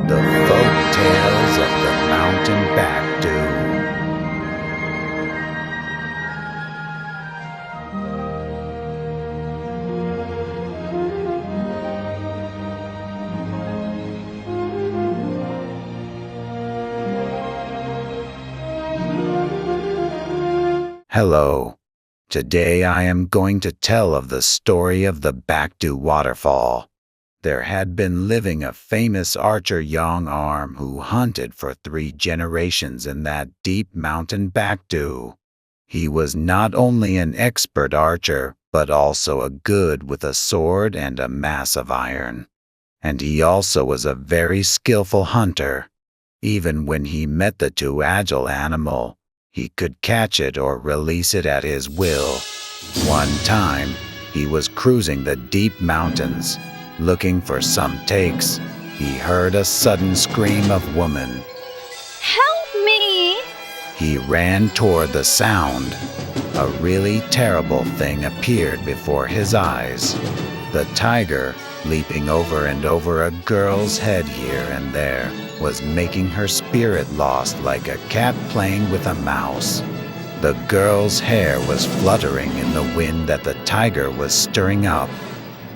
The Folk Tales of the Mountain Backdu. Hello. Today I am going to tell of the story of the Backdu Waterfall. There had been living a famous archer Yongarm who hunted for 3 generations in that deep mountain Backdu. He was not only an expert archer, but also a good with a sword and a mass of iron. And he also was a very skillful hunter. Even when he met the too agile animal, he could catch it or release it at his will. One time, he was cruising the deep mountains, looking for some takes. He heard a sudden scream of woman. Help me! He ran toward the sound. A really terrible thing appeared before his eyes. The tiger, leaping over and over a girl's head here and there, was making her spirit lost like a cat playing with a mouse. The girl's hair was fluttering in the wind that the tiger was stirring up.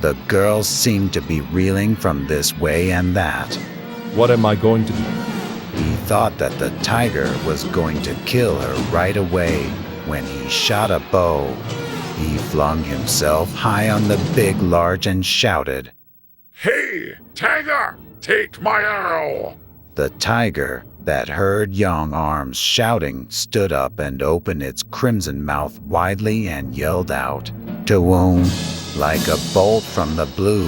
The girl seemed to be reeling from this way and that. What am I going to do? He thought that the tiger was going to kill her right away when he shot a bow. He flung himself high on the big larch and shouted, "Hey, tiger, take my arrow!" The tiger, that heard Yongarm's shouting, stood up and opened its crimson mouth widely and yelled out, "Tawoom!" Like a bolt from the blue.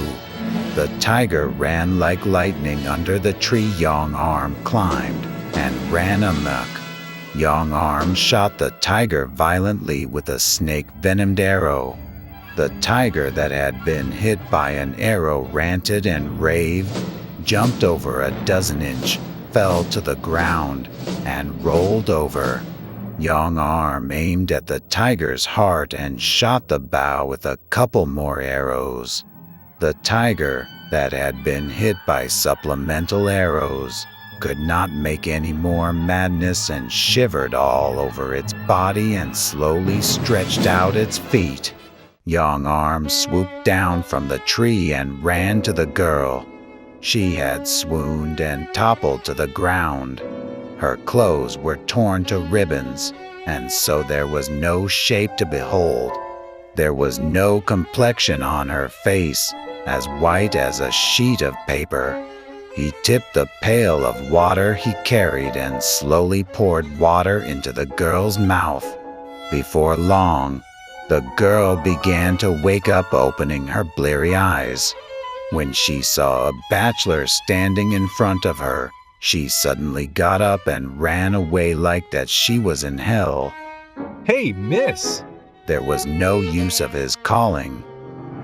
The tiger ran like lightning under the tree Yongarm climbed and ran amok. Yongarm shot the tiger violently with a snake-venomed arrow. The tiger that had been hit by an arrow ranted and raved, jumped over a dozen-inch, fell to the ground, and rolled over. Yongarm aimed at the tiger's heart and shot the bow with a couple more arrows. The tiger, that had been hit by supplemental arrows, could not make any more madness and shivered all over its body and slowly stretched out its feet. Yongarm swooped down from the tree and ran to the girl. She had swooned and toppled to the ground. Her clothes were torn to ribbons, and so there was no shape to behold. There was no complexion on her face, as white as a sheet of paper. He tipped the pail of water he carried and slowly poured water into the girl's mouth. Before long, the girl began to wake up, opening her bleary eyes. When she saw a bachelor standing in front of her, she suddenly got up and ran away like that she was in hell. Hey, miss! There was no use of his calling.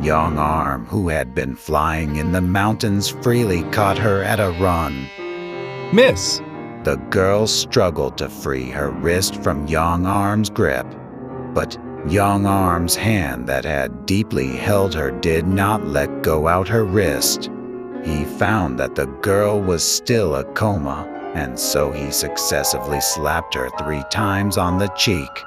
Yongarm, who had been flying in the mountains freely, caught her at a run. Miss! The girl struggled to free her wrist from Yongarm's grip, but Yongarm's hand that had deeply held her did not let go out her wrist. He found that the girl was still a coma, and so he successively slapped her 3 times on the cheek.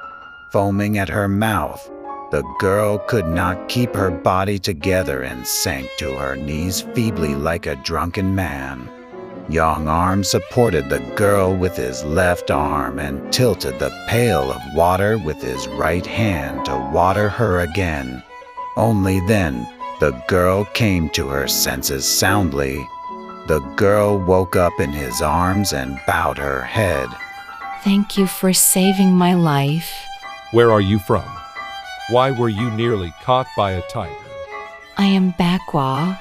Foaming at her mouth, the girl could not keep her body together and sank to her knees feebly like a drunken man. Yongarm supported the girl with his left arm and tilted the pail of water with his right hand to water her again. Only then, the girl came to her senses soundly. The girl woke up in his arms and bowed her head. Thank you for saving my life. Where are you from? Why were you nearly caught by a tiger? I am Backdu,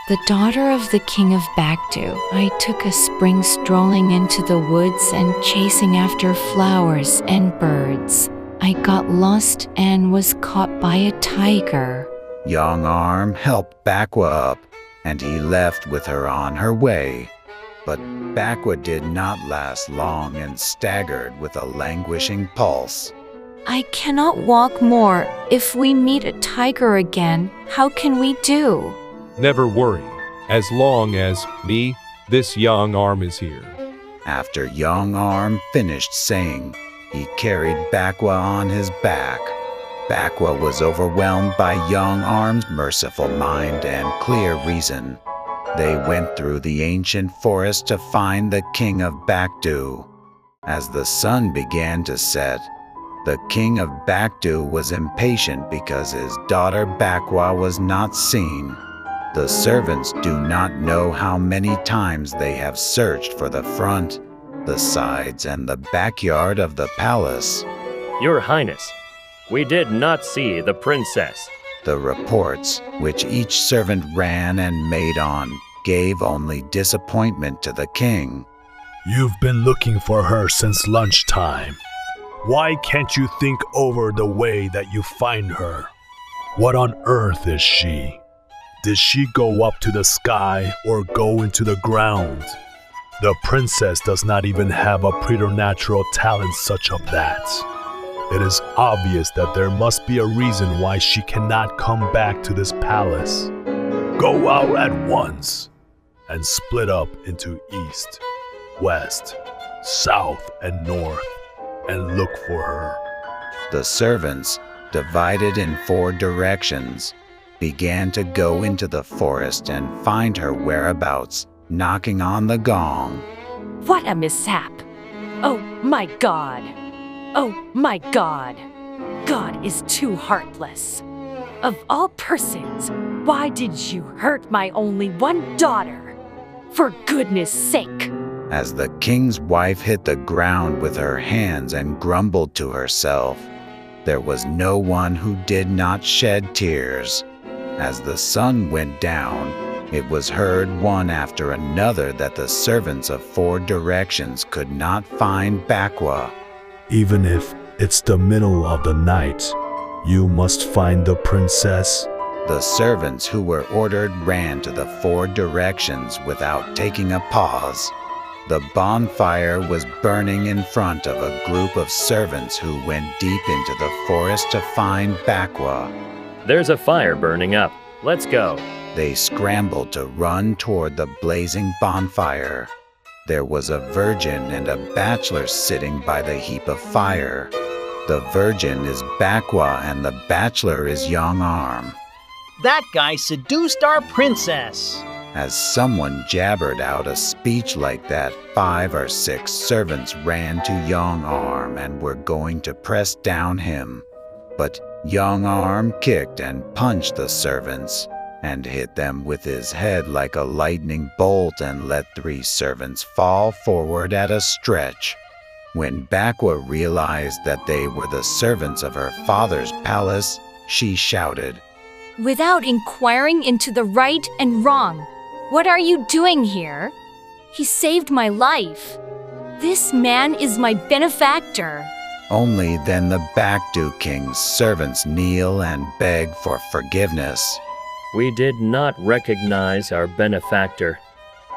the daughter of the king of Backdu. I took a spring strolling into the woods and chasing after flowers and birds. I got lost and was caught by a tiger. Yongarm helped Backdu up, and he left with her on her way. But Backdu did not last long and staggered with a languishing pulse. I cannot walk more. If we meet a tiger again, how can we do? Never worry. As long as me, This Yongarm is here. After Yongarm finished saying, he carried Backwa on his back. Backwa was overwhelmed by Yongarm's merciful mind and clear reason. They went through the ancient forest to find the king of Backdu. As the sun began to set, the king of Backdu was impatient because his daughter Backwa was not seen. The servants do not know how many times they have searched for the front, the sides, and the backyard of the palace. Your Highness, we did not see the princess. The reports, which each servant ran and made on, gave only disappointment to the king. You've been looking for her since lunchtime. Why can't you think over the way that you find her? What on earth is she? Did she go up to the sky or go into the ground? The princess does not even have a preternatural talent such of that. It is obvious that there must be a reason why she cannot come back to this palace. Go out at once and split up into east, west, south, and north and look for her. The servants, divided in 4 directions, began to go into the forest and find her whereabouts, knocking on the gong. What a mishap! Oh my God! Oh my God! God is too heartless. Of all persons, why did you hurt my only one daughter? For goodness sake! As the king's wife hit the ground with her hands and grumbled to herself, there was no one who did not shed tears. As the sun went down, it was heard one after another that the servants of 4 directions could not find Backwa. Even if it's the middle of the night, you must find the princess. The servants who were ordered ran to the 4 directions without taking a pause. The bonfire was burning in front of a group of servants who went deep into the forest to find Backwa. There's a fire burning up. Let's go. They scrambled to run toward the blazing bonfire. There was a virgin and a bachelor sitting by the heap of fire. The virgin is Backwa and the bachelor is Yongarm. That guy seduced our princess. As someone jabbered out a speech like that, 5 or 6 servants ran to Yongarm and were going to press down him. But Yongarm kicked and punched the servants and hit them with his head like a lightning bolt and let 3 servants fall forward at a stretch. When Backwa realized that they were the servants of her father's palace, she shouted, Without inquiring into the right and wrong, what are you doing here? He saved my life. This man is my benefactor. Only then the Backdu king's servants kneel and beg for forgiveness. We did not recognize our benefactor,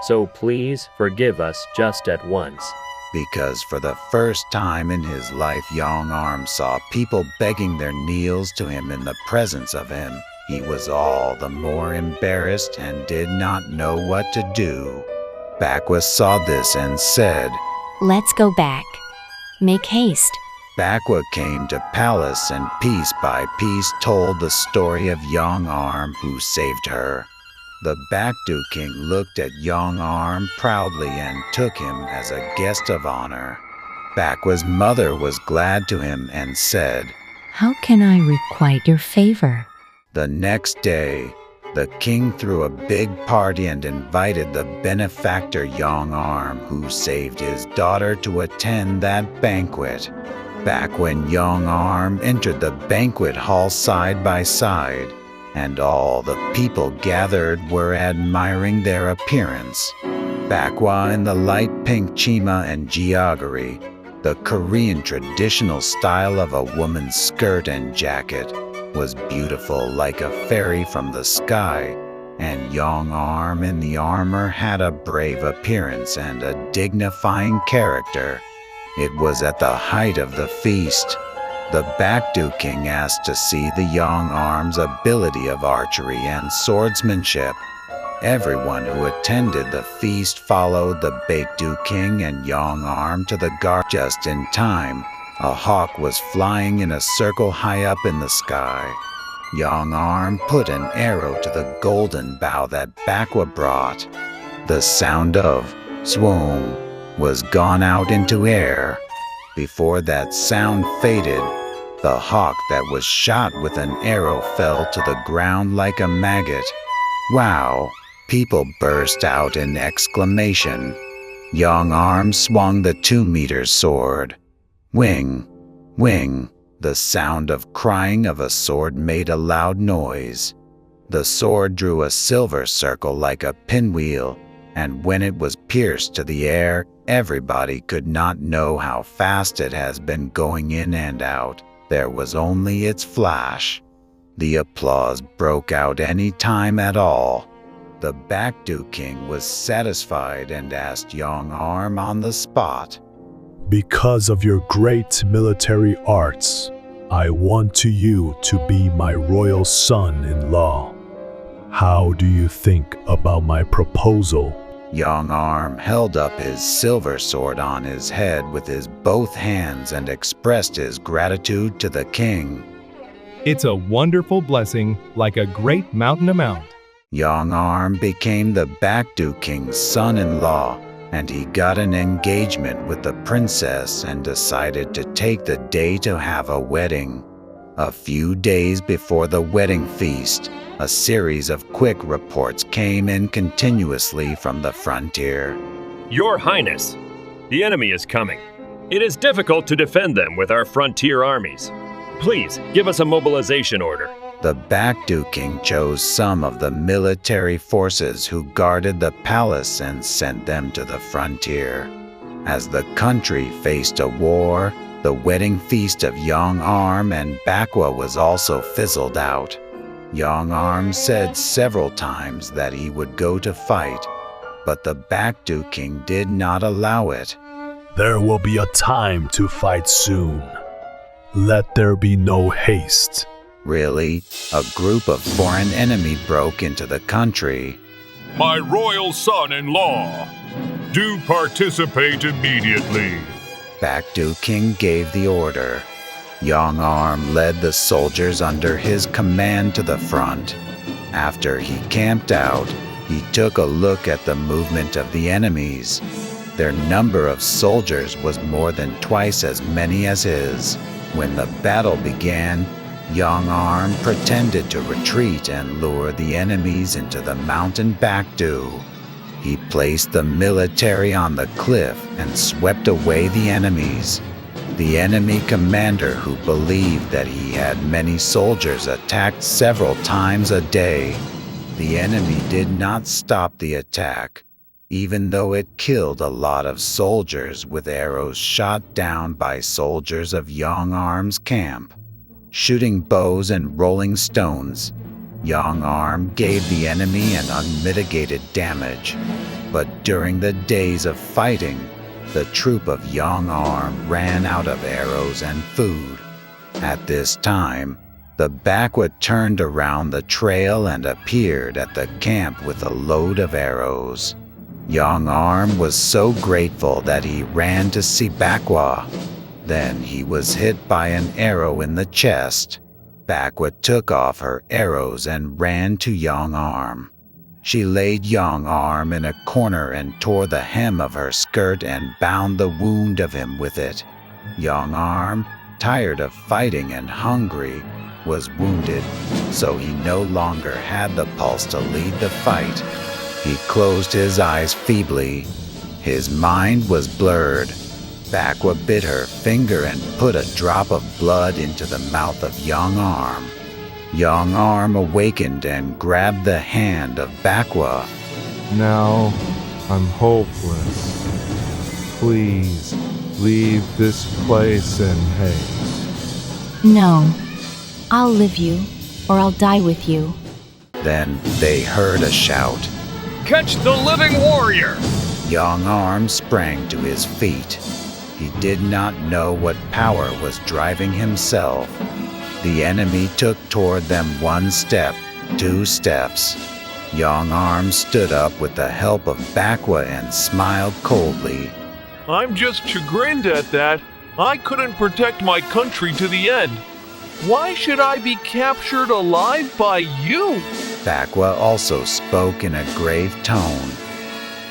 so please forgive us just at once. Because for the first time in his life, Yongarm saw people begging their kneels to him in the presence of him. He was all the more embarrassed and did not know what to do. Backwa saw this and said, Let's go back. Make haste. Backwa came to palace and piece by piece told the story of Yongarm who saved her. The Backdu king looked at Yongarm proudly and took him as a guest of honor. Backwa's mother was glad to him and said, How can I requite your favor? The next day, the king threw a big party and invited the benefactor Yongarm, who saved his daughter, to attend that banquet. Back when Yongarm entered the banquet hall side by side, and all the people gathered were admiring their appearance. Backwa in the light pink chima and jeoggery, the Korean traditional style of a woman's skirt and jacket, was beautiful like a fairy from the sky, and Yongarm in the armor had a brave appearance and a dignifying character. It was at the height of the feast. The Backdu king asked to see the Yongarm's ability of archery and swordsmanship. Everyone who attended the feast followed the Baekdu King and Yongarm to the garden. Just in time, a hawk was flying in a circle high up in the sky. Yongarm put an arrow to the golden bow that Backdu brought. The sound of swoon was gone out into air. Before that sound faded, the hawk that was shot with an arrow fell to the ground like a maggot. Wow! People burst out in exclamation. Yongarm swung the 2-meter sword. Wing, wing, the sound of crying of a sword made a loud noise. The sword drew a silver circle like a pinwheel, and when it was pierced to the air, everybody could not know how fast it has been going in and out. There was only its flash. The applause broke out any time at all. The Backdu King was satisfied and asked Yongarm on the spot, Because of your great military arts, I want you to be my royal son-in-law. How do you think about my proposal? Yongarm held up his silver sword on his head with his both hands and expressed his gratitude to the king. It's a wonderful blessing, like a great mountain amount. Yongarm became the Backdu King's son-in-law, and he got an engagement with the princess and decided to take the day to have a wedding. A few days before the wedding feast, a series of quick reports came in continuously from the frontier. Your Highness, the enemy is coming. It is difficult to defend them with our frontier armies. Please give us a mobilization order. The Backdu King chose some of the military forces who guarded the palace and sent them to the frontier. As the country faced a war, the wedding feast of Yongarm and Backdu was also fizzled out. Yongarm said several times that he would go to fight, but the Backdu King did not allow it. There will be a time to fight soon. Let there be no haste. Really, a group of foreign enemy broke into the country. My royal son-in-law, do participate immediately. Backdu King gave the order. Yongarm led the soldiers under his command to the front. After he camped out, he took a look at the movement of the enemies. Their number of soldiers was more than twice as many as his. When the battle began, Yongarm pretended to retreat and lure the enemies into the mountain Backdu. He placed the military on the cliff and swept away the enemies. The enemy commander, who believed that he had many soldiers, attacked several times a day. The enemy did not stop the attack, even though it killed a lot of soldiers with arrows shot down by soldiers of Yongarm's camp. Shooting bows and rolling stones, Yongarm gave the enemy an unmitigated damage. But during the days of fighting, the troop of Yongarm ran out of arrows and food. At this time, the Backdu turned around the trail and appeared at the camp with a load of arrows. Yongarm was so grateful that he ran to see Backdu. Then he was hit by an arrow in the chest. Backdu took off her arrows and ran to Yongarm. She laid Yongarm in a corner and tore the hem of her skirt and bound the wound of him with it. Yongarm, tired of fighting and hungry, was wounded, so he no longer had the pulse to lead the fight. He closed his eyes feebly. His mind was blurred. Backdu bit her finger and put a drop of blood into the mouth of Yongarm. Yongarm awakened and grabbed the hand of Backdu. Now I'm hopeless. Please leave this place in haste. No, I'll live you, or I'll die with you. Then they heard a shout. Catch the living warrior! Yongarm sprang to his feet. He did not know what power was driving himself. The enemy took toward them 1 step, 2 steps. Yongarm stood up with the help of Backdu and smiled coldly. I'm just chagrined at that. I couldn't protect my country to the end. Why should I be captured alive by you? Backdu also spoke in a grave tone.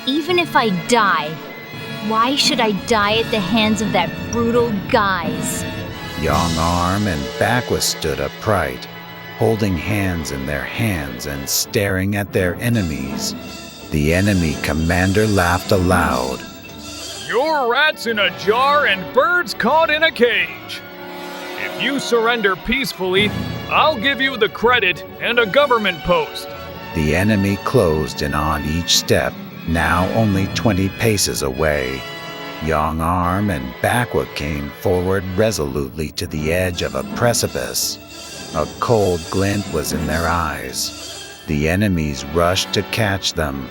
Even if I die, why should I die at the hands of that brutal guise? Yongarm and Backdu stood upright, holding hands in their hands and staring at their enemies. The enemy commander laughed aloud. You're rats in a jar and birds caught in a cage. If you surrender peacefully, I'll give you the credit and a government post. The enemy closed in on each step, now only 20 paces away. Yongarm and Backdu came forward resolutely to the edge of a precipice. A cold glint was in their eyes. The enemies rushed to catch them.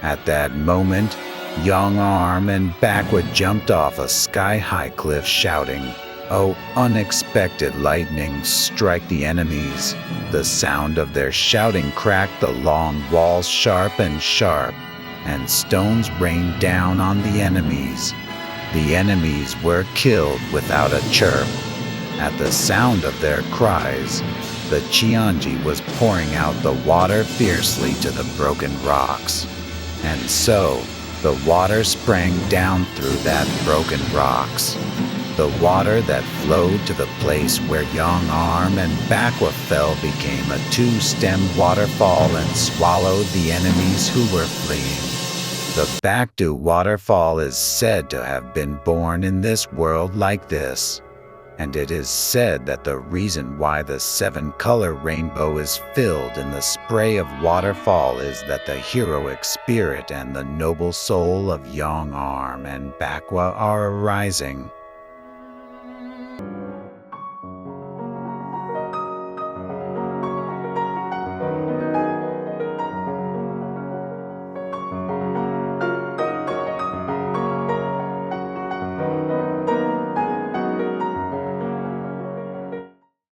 At that moment, Yongarm and Backdu jumped off a sky-high cliff shouting, "Oh, unexpected lightning strike the enemies." The sound of their shouting cracked the long walls sharp, and stones rained down on the enemies. The enemies were killed without a chirp. At the sound of their cries, the Cheonji was pouring out the water fiercely to the broken rocks. And so, the water sprang down through that broken rocks. The water that flowed to the place where Yongarm and Backdu fell became a two-stemmed waterfall and swallowed the enemies who were fleeing. The Backdu Waterfall is said to have been born in this world like this, and it is said that the reason why the seven-color rainbow is filled in the spray of waterfall is that the heroic spirit and the noble soul of Yongarm and Backdu are arising.